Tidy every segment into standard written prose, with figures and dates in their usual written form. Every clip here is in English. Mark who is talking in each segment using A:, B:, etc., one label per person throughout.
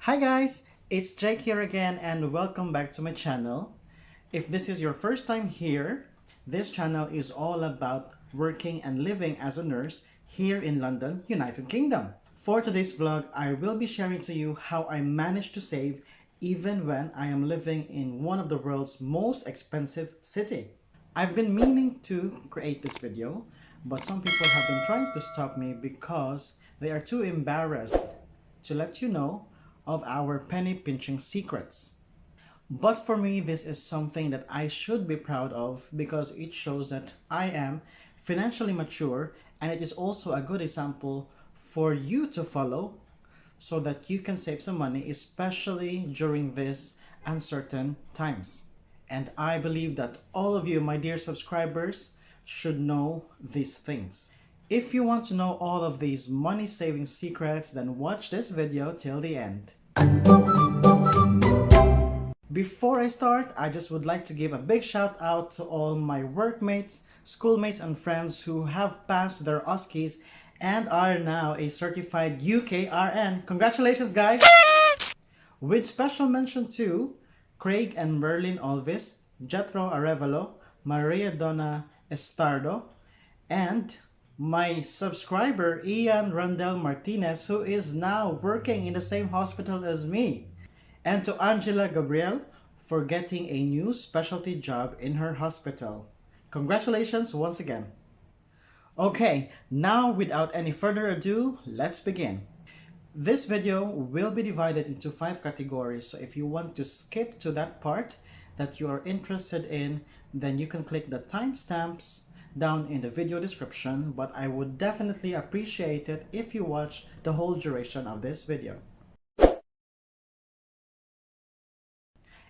A: Hi guys, it's Jake here again and welcome back to my channel. If this is your first time here, this channel is all about working and living as a nurse here in London, United Kingdom. For today's vlog, I will be sharing to you how I managed to save even when I am living in one of the world's most expensive city. I've been meaning to create this video, but some people have been trying to stop me because they are too embarrassed to let you know of our penny pinching secrets. But for me, this is something that I should be proud of because it shows that I am financially mature, and it is also a good example for you to follow so that you can save some money, especially during these uncertain times. And I believe that all of you, my dear subscribers, should know these things. If you want to know all of these money saving secrets, then watch this video till the end. Before I start, I just would like to give a big shout out to all my workmates, schoolmates, and friends who have passed their OSCEs and are now a certified UKRN. Congratulations, guys! With special mention to Craig and Merlin Olvis, Jethro Arevalo, Maria Donna Estardo, and my subscriber Ian Rondel Martinez, who is now working in the same hospital as me. And to Angela Gabriel for getting a new specialty job in her hospital. Congratulations once again. Okay, now without any further ado, let's begin. This video will be divided into 5 categories, so if you want to skip to that part that you are interested in, then you can click the timestamps down in the video description, but I would definitely appreciate it if you watch the whole duration of this video.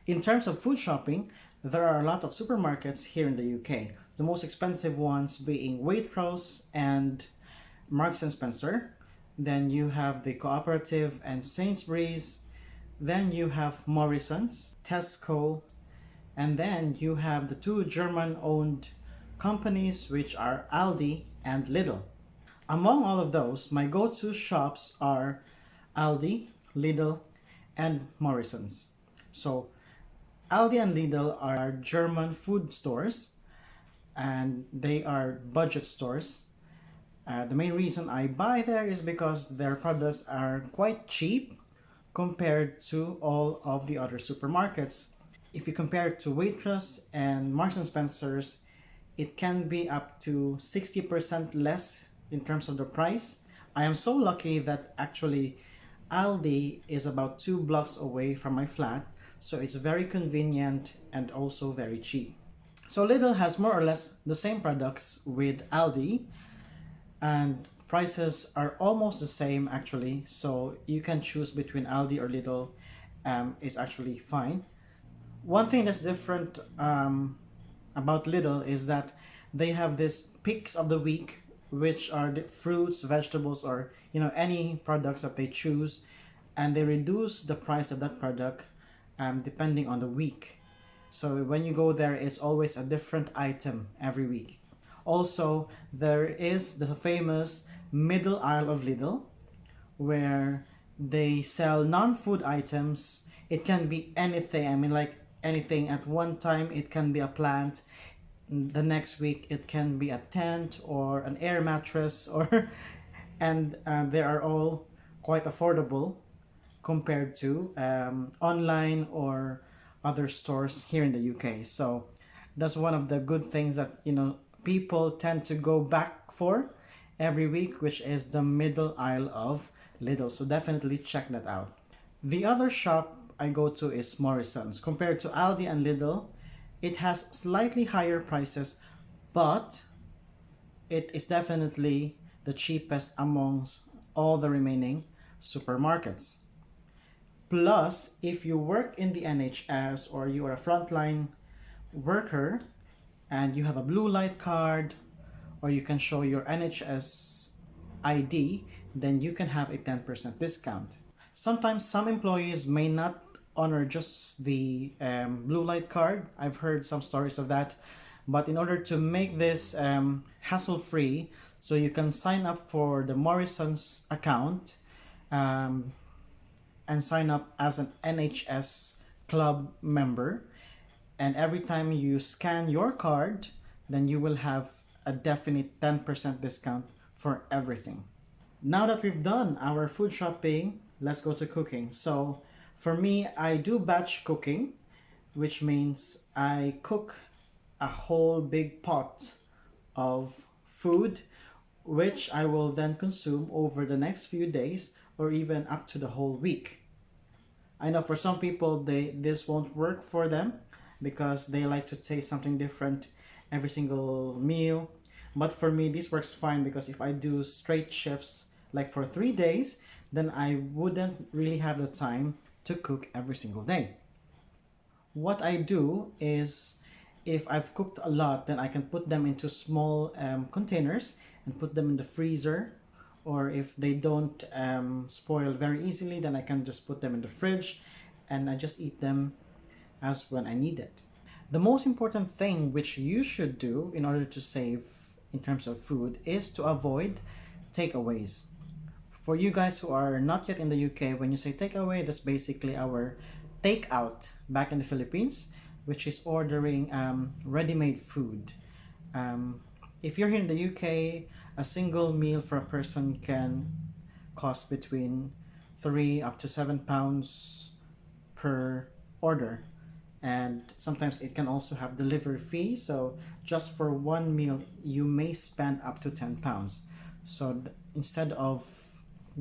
A: In terms of food shopping, there are a lot of supermarkets here in the UK. The most expensive ones being Waitrose and Marks and Spencer. Then you have the Cooperative and Sainsbury's. Then you have Morrison's, Tesco, and then you have the 2 German-owned companies, which are Aldi and Lidl. Among all of those, my go-to shops are Aldi, Lidl, and Morrison's. So Aldi and Lidl are German food stores, and they are budget stores. The main reason I buy there is because their products are quite cheap compared to all of the other supermarkets. If you compare it to Waitrose and Marks and Spencer's, it can be up to 60% less in terms of the price. I am so lucky that actually Aldi is about 2 blocks away from my flat, so it's very convenient and also very cheap. So Lidl has more or less the same products with Aldi, and prices are almost the same actually, so you can choose between Aldi or Lidl. Is actually fine. One thing that's different about Lidl is that they have this picks of the week, which are the fruits, vegetables, or any products that they choose, and they reduce the price of that product depending on the week. So when you go there, it's always a different item every week. Also, there is the famous middle aisle of Lidl, where they sell non-food items. It can be anything. I mean, like anything. At one time, it can be a plant. The next week, it can be a tent or an air mattress, or and they are all quite affordable compared to online or other stores here in the UK. So that's one of the good things that people tend to go back for every week, which is the middle aisle of Lidl. So definitely check that out. The other shop I go to is Morrison's. Compared to Aldi and Lidl, it has slightly higher prices, but it is definitely the cheapest amongst all the remaining supermarkets. Plus, if you work in the NHS or you are a frontline worker and you have a blue light card, or you can show your NHS ID, then you can have a 10% discount. Sometimes some employees may not honor just the blue light card. I've heard some stories of that. But in order to make this hassle-free, so you can sign up for the Morrison's account, and sign up as an NHS club member. And every time you scan your card, then you will have a definite 10% discount for everything. Now that we've done our food shopping, let's go to cooking. So for me, I do batch cooking, which means I cook a whole big pot of food, which I will then consume over the next few days or even up to the whole week. I know for some people this won't work for them because they like to taste something different every single meal. But for me this works fine because if I do straight shifts like for 3 days, then I wouldn't really have the time to cook every single day. What I do is if I've cooked a lot, then I can put them into small containers and put them in the freezer. Or if they don't spoil very easily, then I can just put them in the fridge and I just eat them as when I need it. The most important thing which you should do in order to save in terms of food is to avoid takeaways. For you guys who are not yet in the UK, when you say takeaway, that's basically our takeout back in the Philippines, which is ordering ready-made food. If you're here in the UK, a single meal for a person can cost between £3 up to £7 per order. And sometimes it can also have delivery fee. So just for one meal, you may spend up to £10. So instead of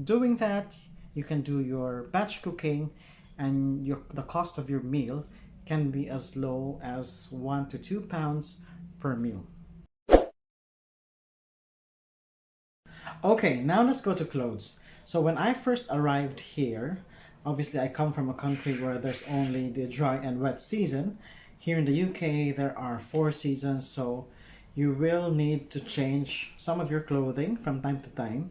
A: doing that, you can do your batch cooking, and the cost of your meal can be as low as £1 to £2 per meal. Okay, now let's go to clothes. So when I first arrived here, obviously I come from a country where there's only the dry and wet season. Here in the UK, there are 4 seasons, so you will need to change some of your clothing from time to time.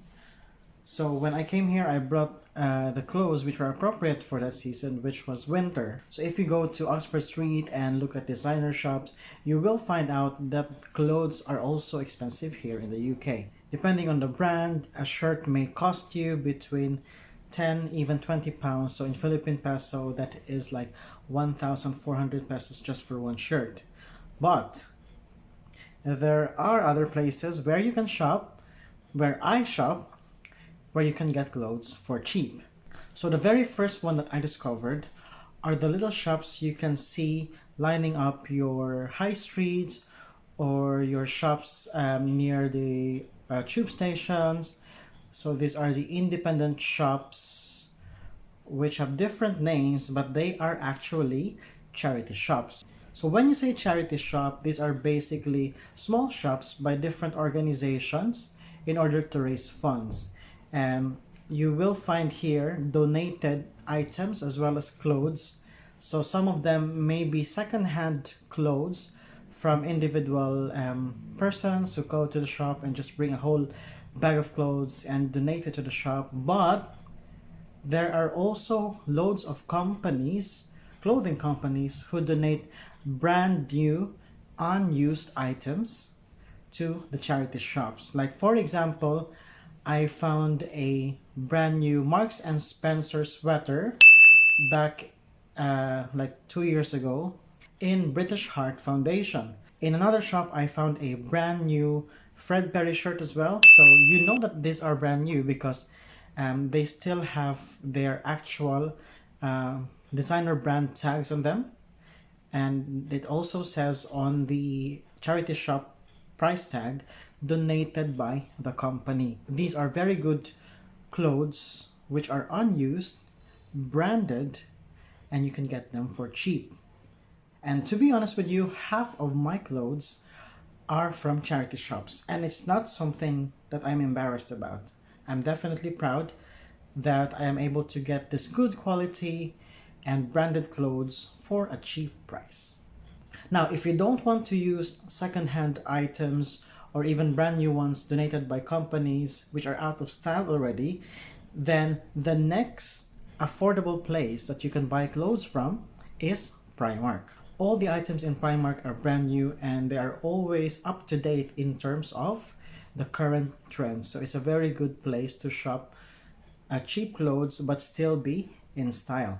A: So when I came here, I brought the clothes which were appropriate for that season, which was winter. So if you go to Oxford Street and look at designer shops, you will find out that clothes are also expensive here in the UK. Depending on the brand, a shirt may cost you between 10 even £20. So in Philippine peso, that is like 1,400 pesos just for one shirt. But there are other places where you can shop, where I shop, where you can get clothes for cheap. So the very first one that I discovered are the little shops you can see lining up your high streets or your shops near the tube stations. So these are the independent shops which have different names, but they are actually charity shops. So when you say charity shop, these are basically small shops by different organizations in order to raise funds. You will find here donated items as well as clothes. So some of them may be second-hand clothes from individual persons who go to the shop and just bring a whole bag of clothes and donate it to the shop. But there are also loads of companies, clothing companies, who donate brand new, unused items to the charity shops. Like for example, I found a brand new Marks and Spencer sweater back like 2 years ago in British Heart Foundation. In another shop, I found a brand new Fred Perry shirt as well. So you know that these are brand new because they still have their actual designer brand tags on them. And it also says on the charity shop price tag, donated by the company. These are very good clothes which are unused, branded, and you can get them for cheap. And to be honest with you, half of my clothes are from charity shops, and it's not something that I'm embarrassed about. I'm definitely proud that I am able to get this good quality and branded clothes for a cheap price. Now, if you don't want to use second-hand items or even brand new ones donated by companies which are out of style already, then the next affordable place that you can buy clothes from is Primark. All the items in Primark are brand new and they are always up to date in terms of the current trends. So it's a very good place to shop cheap clothes but still be in style.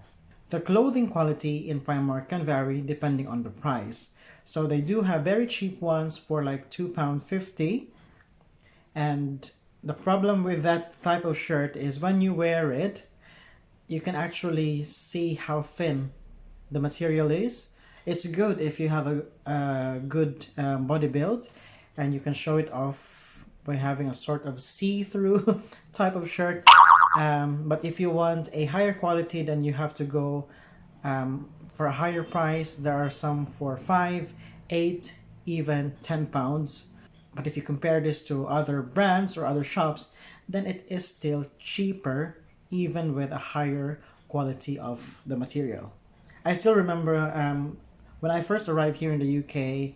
A: The clothing quality in Primark can vary depending on the price. So they do have very cheap ones for like £2.50. And the problem with that type of shirt is when you wear it, you can actually see how thin the material is. It's good if you have a good body build and you can show it off by having a sort of see-through type of shirt. But if you want a higher quality, then you have to go for a higher price. There are some for 5, 8, even £10. But if you compare this to other brands or other shops, then it is still cheaper even with a higher quality of the material. I still remember when I first arrived here in the UK,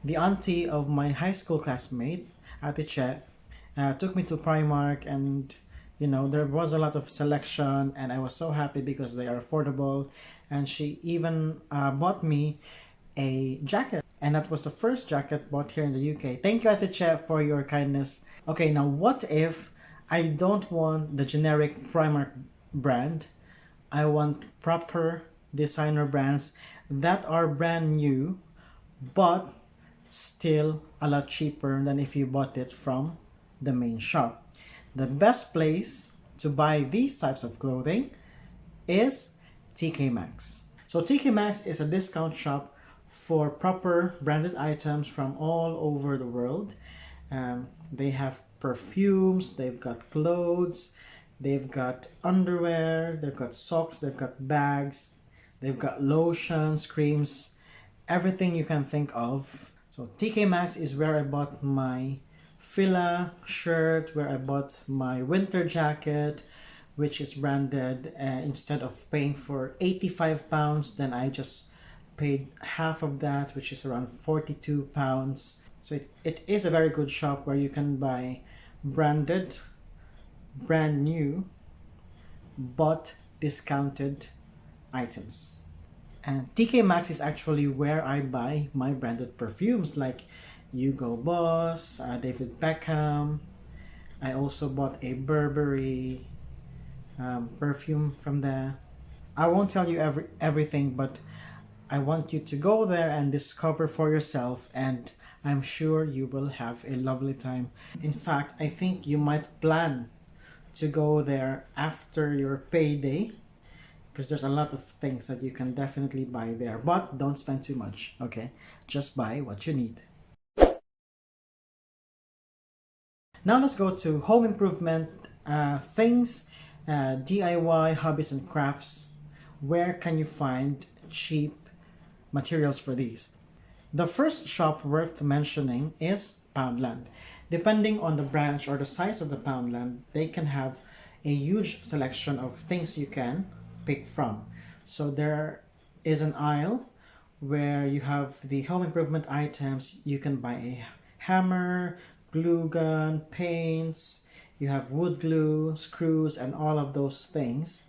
A: the auntie of my high school classmate, Ate Che, took me to Primark, and there was a lot of selection and I was so happy because they are affordable, and she even bought me a jacket, and that was the first jacket bought here in the UK. Thank you, Ate Che, for your kindness. Okay, now what if I don't want the generic Primark brand? I want proper designer brands that are brand new but still a lot cheaper than if you bought it from the main shop. The best place to buy these types of clothing is TK Maxx. So TK Maxx is a discount shop for proper branded items from all over the world. They have perfumes, they've got clothes, they've got underwear, they've got socks, they've got bags, they've got lotions, creams, everything you can think of. So TK Maxx is where I bought my Fila shirt, where I bought my winter jacket, which is branded. Instead of paying for £85, then I just paid half of that, which is around £42. So it is a very good shop where you can buy branded, brand new, but discounted items. And TK Maxx is actually where I buy my branded perfumes like Hugo Boss, David Beckham. I also bought a Burberry perfume from there. I won't tell you everything, but I want you to go there and discover for yourself, and I'm sure you will have a lovely time. In fact, I think you might plan to go there after your payday, because there's a lot of things that you can definitely buy there, but don't spend too much, okay? Just buy what you need. Now let's go to home improvement things, DIY, hobbies and crafts. Where can you find cheap materials for these? The first shop worth mentioning is Poundland. Depending on the branch or the size of the Poundland, they can have a huge selection of things you can pick from. So there is an aisle where you have the home improvement items. You can buy a hammer, glue gun, paints, you have wood glue, screws, and all of those things.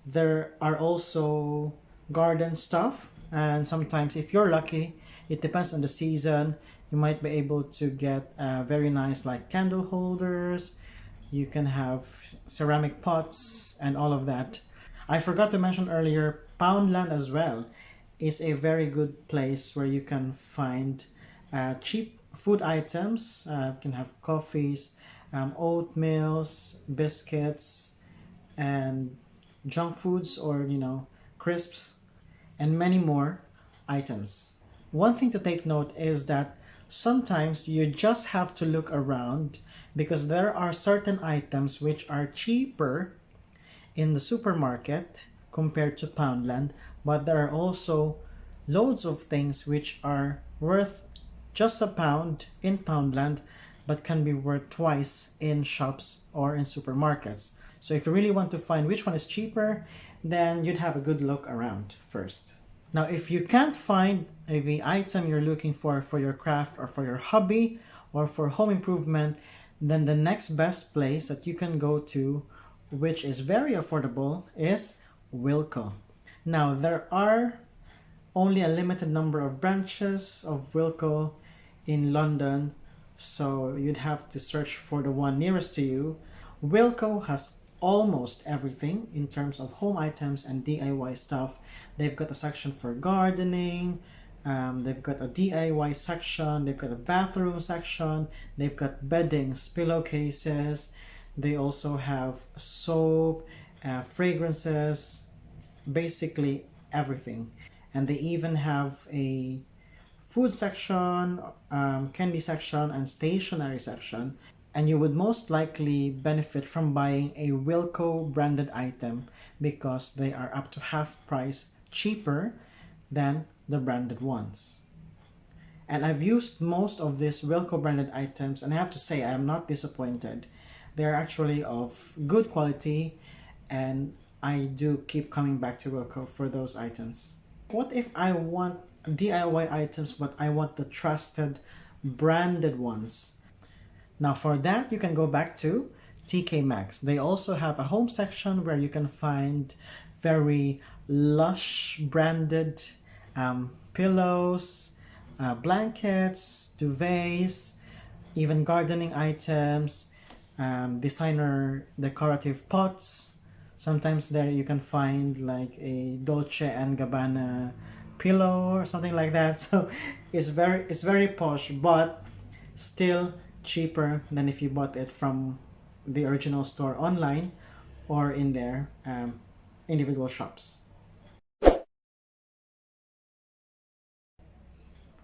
A: There are also garden stuff, and sometimes if you're lucky, it depends on the season, you might be able to get very nice like candle holders. You can have ceramic pots and all of that. I forgot to mention earlier, Poundland as well is a very good place where you can find cheap food items. You can have coffees, oatmeals, biscuits, and junk foods, or crisps, and many more items. One thing to take note is that sometimes you just have to look around, because there are certain items which are cheaper in the supermarket compared to Poundland, but there are also loads of things which are worth just £1 in Poundland but can be worth twice in shops or in supermarkets. So if you really want to find which one is cheaper, then you'd have a good look around first. Now, if you can't find the item you're looking for your craft or for your hobby or for home improvement, then the next best place that you can go to, which is very affordable, is Wilko. Now, there are only a limited number of branches of Wilko in London, so you'd have to search for the one nearest to you. Wilko has almost everything in terms of home items and DIY stuff. They've got a section for gardening, they've got a DIY section, they've got a bathroom section, they've got beddings, pillowcases, they also have soap, fragrances, basically everything. And they even have a food section, candy section, and stationery section. And you would most likely benefit from buying a Wilco branded item because they are up to half price cheaper than the branded ones. And I've used most of these Wilco branded items, and I have to say I am not disappointed. They're actually of good quality, and I do keep coming back to Wilco for those items. What if I want DIY items but I want the trusted branded ones? Now for that, you can go back to TK Maxx. They also have a home section where you can find very lush branded pillows, blankets, duvets, even gardening items, designer decorative pots. Sometimes there you can find like a Dolce and Gabbana pillow or something like that. So it's very posh, but still cheaper than if you bought it from the original store online or in their individual shops.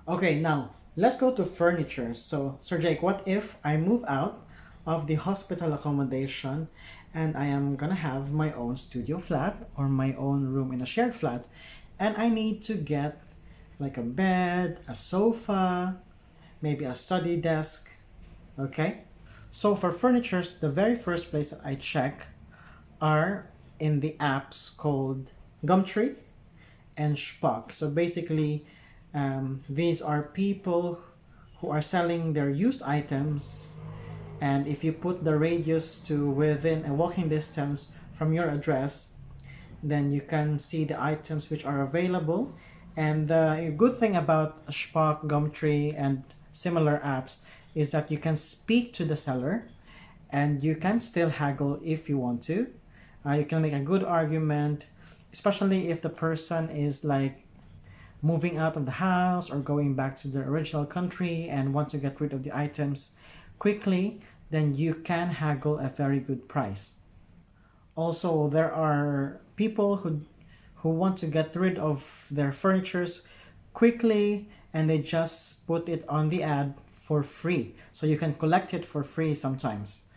A: Okay, now let's go to furniture. So, Sir Jake, what if I move out of the hospital accommodation and I am gonna have my own studio flat or my own room in a shared flat, and I need to get like a bed, a sofa, maybe a study desk, okay? So for furnitures, the very first place that I check are in the apps called Gumtree and Shpock. So basically, these are people who are selling their used items, and if you put the radius to within a walking distance from your address, then you can see the items which are available. And the good thing about Shpock, Gumtree, and similar apps is that you can speak to the seller and you can still haggle if you want to. You can make a good argument, especially if the person is like moving out of the house or going back to their original country and want to get rid of the items quickly, then you can haggle a very good price. Also, there are people who want to get rid of their furnitures quickly and they just put it on the ad for free. So you can collect it for free sometimes.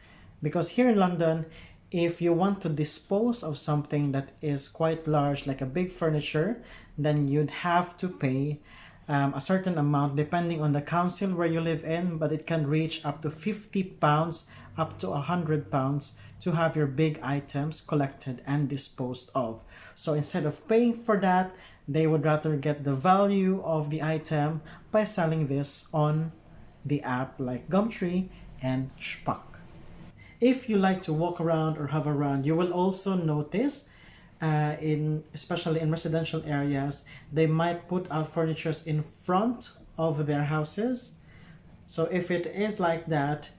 A: Because here in London, if you want to dispose of something that is quite large, like a big furniture, then you'd have to pay a certain amount depending on the council where you live in, but it can reach up to £50, up to £100 to have your big items collected and disposed of. So instead of paying for that, they would rather get the value of the item by selling this on the app like Gumtree and Shpock. If you like to walk around or hover around, you will also notice in especially in residential areas, they might put out furnitures in front of their houses. So if it is like that,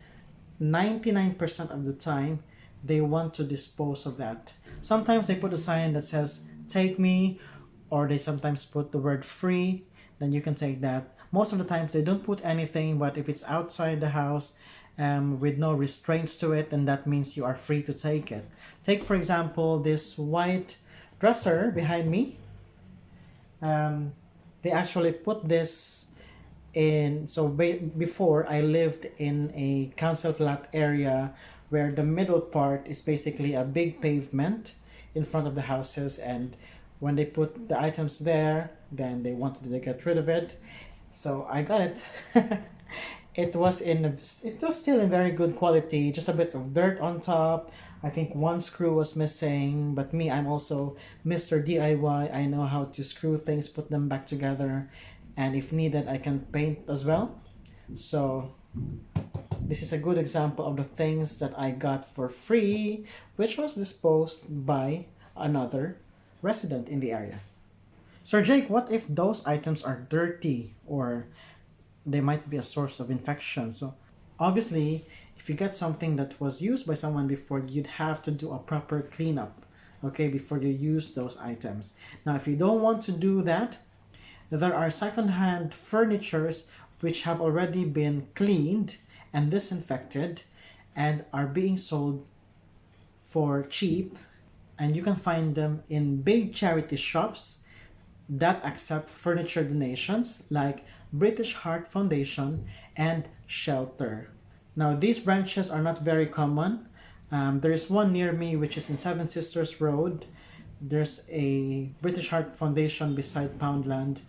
A: 99% of the time, they want to dispose of that. Sometimes they put a sign that says, take me, or they sometimes put the word free, then you can take that. Most of the times they don't put anything, but if it's outside the house with no restraints to it, then that means you are free to take it. Take, for example, this white dresser behind me. They actually put this in, so before I lived in a council flat area where the middle part is basically a big pavement in front of the houses, and when they put the items there, then they wanted to get rid of it. So I got it. It was still in very good quality, just a bit of dirt on top. I think one screw was missing, but me, I'm also Mr. DIY. I know how to screw things, put them back together, and if needed, I can paint as well. So this is a good example of the things that I got for free, which was disposed by another resident in the area. Sir Jake, what if those items are dirty or they might be a source of infection? So Obviously, if you get something that was used by someone before, you'd have to do a proper cleanup, okay, before you use those items. Now, if you don't want to do that, there are secondhand furnitures which have already been cleaned and disinfected and are being sold for cheap, and you can find them in big charity shops that accept furniture donations like British Heart Foundation and Shelter. Now, these branches are not very common. There is one near me which is in Seven Sisters Road. There's a British Heart Foundation beside Poundland,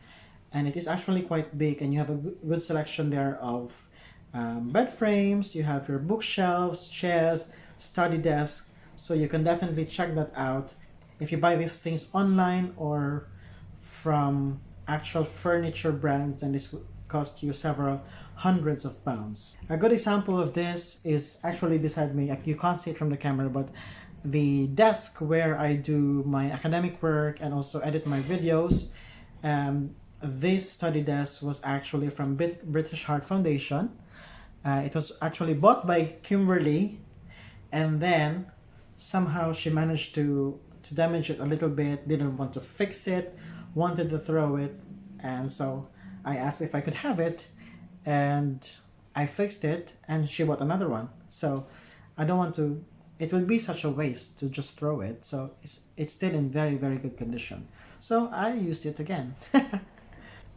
A: and it is actually quite big, and you have a good selection there of bed frames, you have your bookshelves, chairs, study desk, so you can definitely check that out. If you buy these things online or from actual furniture brands, then this would cost you several hundreds of pounds. A good example of this is actually beside me. You can't see it from the camera, but the desk where I do my academic work and also edit my videos, this study desk was actually from British Heart Foundation. It was actually bought by Kimberly, and then somehow she managed to damage it a little bit, didn't want to fix it, wanted to throw it, and so I asked if I could have it, and I fixed it, and she bought another one. So I don't want to. It would be such a waste to just throw it. So it's still in very very good condition. So I used it again.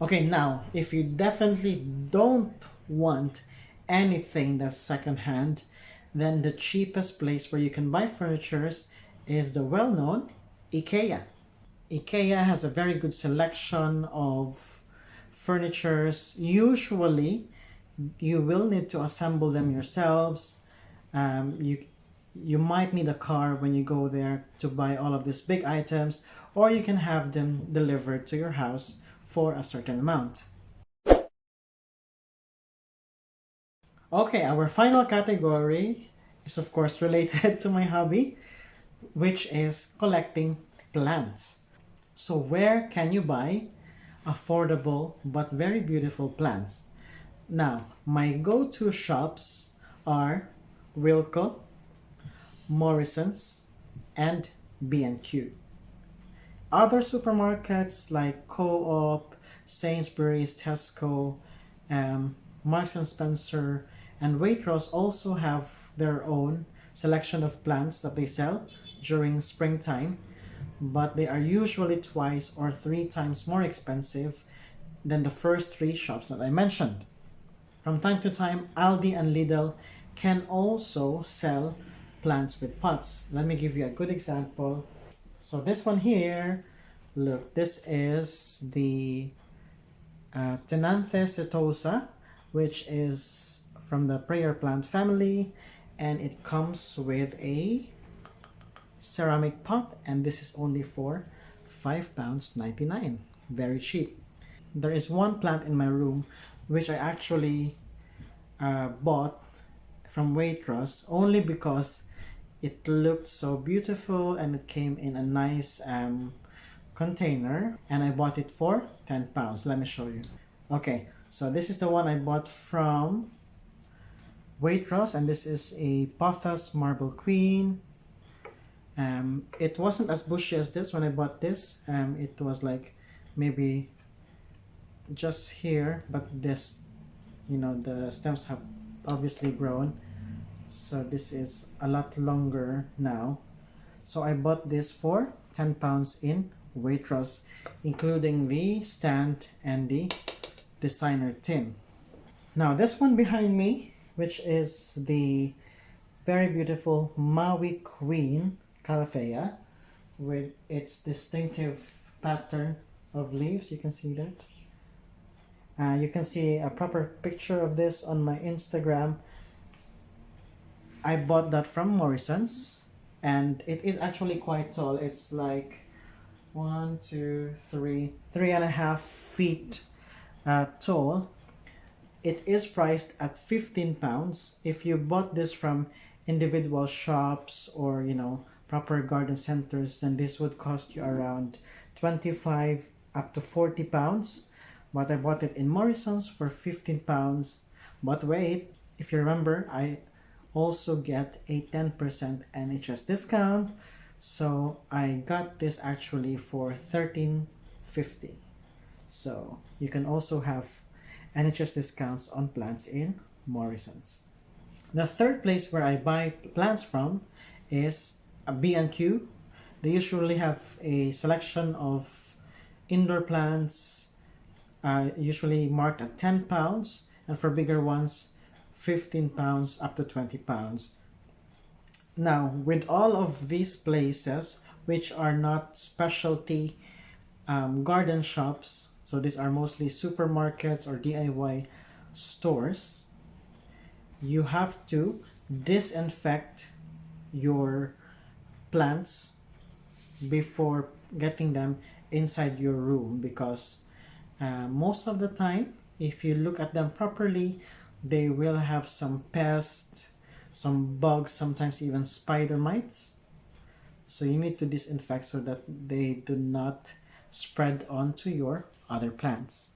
A: Okay, now if you definitely don't want anything that's secondhand, then the cheapest place where you can buy furnitures is the well-known IKEA. IKEA has a very good selection of furnitures. Usually, you will need to assemble them yourselves. You might need a car when you go there to buy all of these big items, or you can have them delivered to your house for a certain amount. Okay, our final category is of course related to my hobby, which is collecting plants. So where can you buy affordable but very beautiful plants? Now, my go-to shops are Wilco, Morrison's, and B&Q. Other supermarkets like Co-op, Sainsbury's, Tesco, Marks and Spencer, and Waitrose also have their own selection of plants that they sell during springtime, but they are usually twice or three times more expensive than the first three shops that I mentioned. From time to time, Aldi and Lidl can also sell plants with pots. Let me give you a good example. So this one here, look, this is the Tenanthe setosa, which is from the prayer plant family, and it comes with a ceramic pot, and this is only for £5.99. Very cheap. There is one plant in my room which I actually bought from Waitrose only because it looked so beautiful and it came in a nice container, and I bought it for £10. Let me show you. Okay, so this is the one I bought from Waitrose, and this is a Pothos Marble Queen. It wasn't as bushy as this when I bought this. It was like maybe just here, but this, the stems have obviously grown, so this is a lot longer now. So I bought this for £10 in Waitrose, including the stand and the designer tin. Now this one behind me, which is the very beautiful Maui Queen Calathea with its distinctive pattern of leaves. You can see that. You can see a proper picture of this on my Instagram. I bought that from Morrison's, and it is actually quite tall. It's like 3.5 feet tall. It is priced at £15. If you bought this from individual shops or proper garden centers, then this would cost you around 25 up to £40. But I bought it in Morrison's for £15. But wait, if you remember, I also get a 10% NHS discount. So I got this actually for 13.50. So you can also have NHS discounts on plants in Morrison's. The third place where I buy plants from is a B&Q. They usually have a selection of indoor plants, usually marked at £10, and for bigger ones, £15 up to £20. Now, with all of these places, which are not specialty garden shops, so these are mostly supermarkets or DIY stores, you have to disinfect your plants before getting them inside your room, because most of the time, if you look at them properly, they will have some pests, some bugs, sometimes even spider mites. So you need to disinfect so that they do not spread onto your other plants.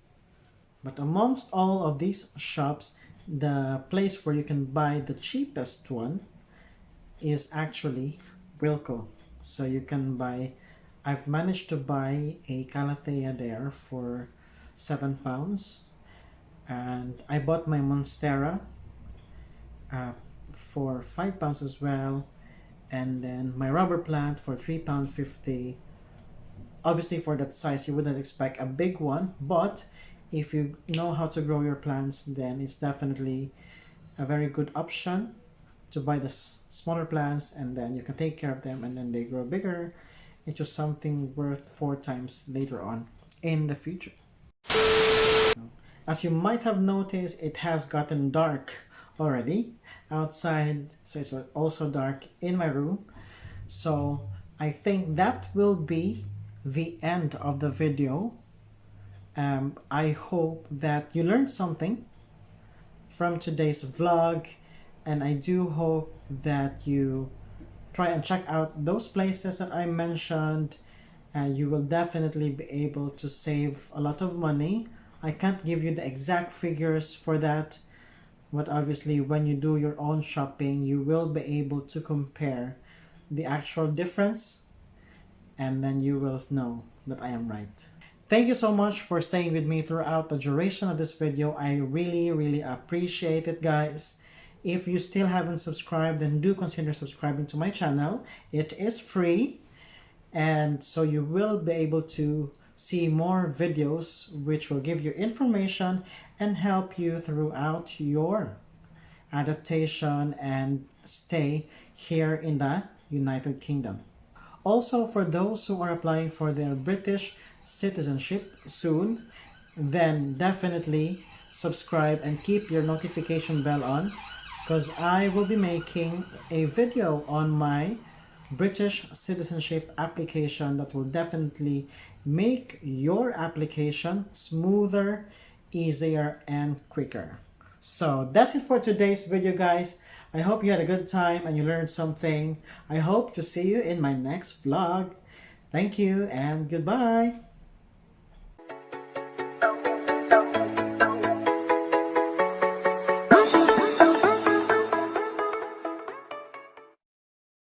A: But amongst all of these shops, the place where you can buy the cheapest one is actually Wilco. So you can buy, I've managed to buy a calathea there for £7, and I bought my monstera for £5 as well, and then my rubber plant for £3.50. Obviously, for that size, you wouldn't expect a big one, but if you know how to grow your plants, then it's definitely a very good option to buy the smaller plants, and then you can take care of them, and then they grow bigger into something worth 4 times later on in the future. As you might have noticed, it has gotten dark already outside, so it's also dark in my room. So I think that will be the end of the video. I hope that you learned something from today's vlog, and I do hope that you try and check out those places that I mentioned, and you will definitely be able to save a lot of money. I can't give you the exact figures for that, but obviously when you do your own shopping, you will be able to compare the actual difference, and then you will know that I am right. Thank you so much for staying with me throughout the duration of this video. I really appreciate it, guys. If you still haven't subscribed, then do consider subscribing to my channel. It is free, and so you will be able to see more videos which will give you information and help you throughout your adaptation and stay here in the United Kingdom. Also, for those who are applying for their British citizenship soon, then definitely subscribe and keep your notification bell on, because I will be making a video on my British citizenship application that will definitely make your application smoother, easier, and quicker. So that's it for today's video, guys. I hope you had a good time and you learned something. I hope to see you in my next vlog. Thank you and goodbye.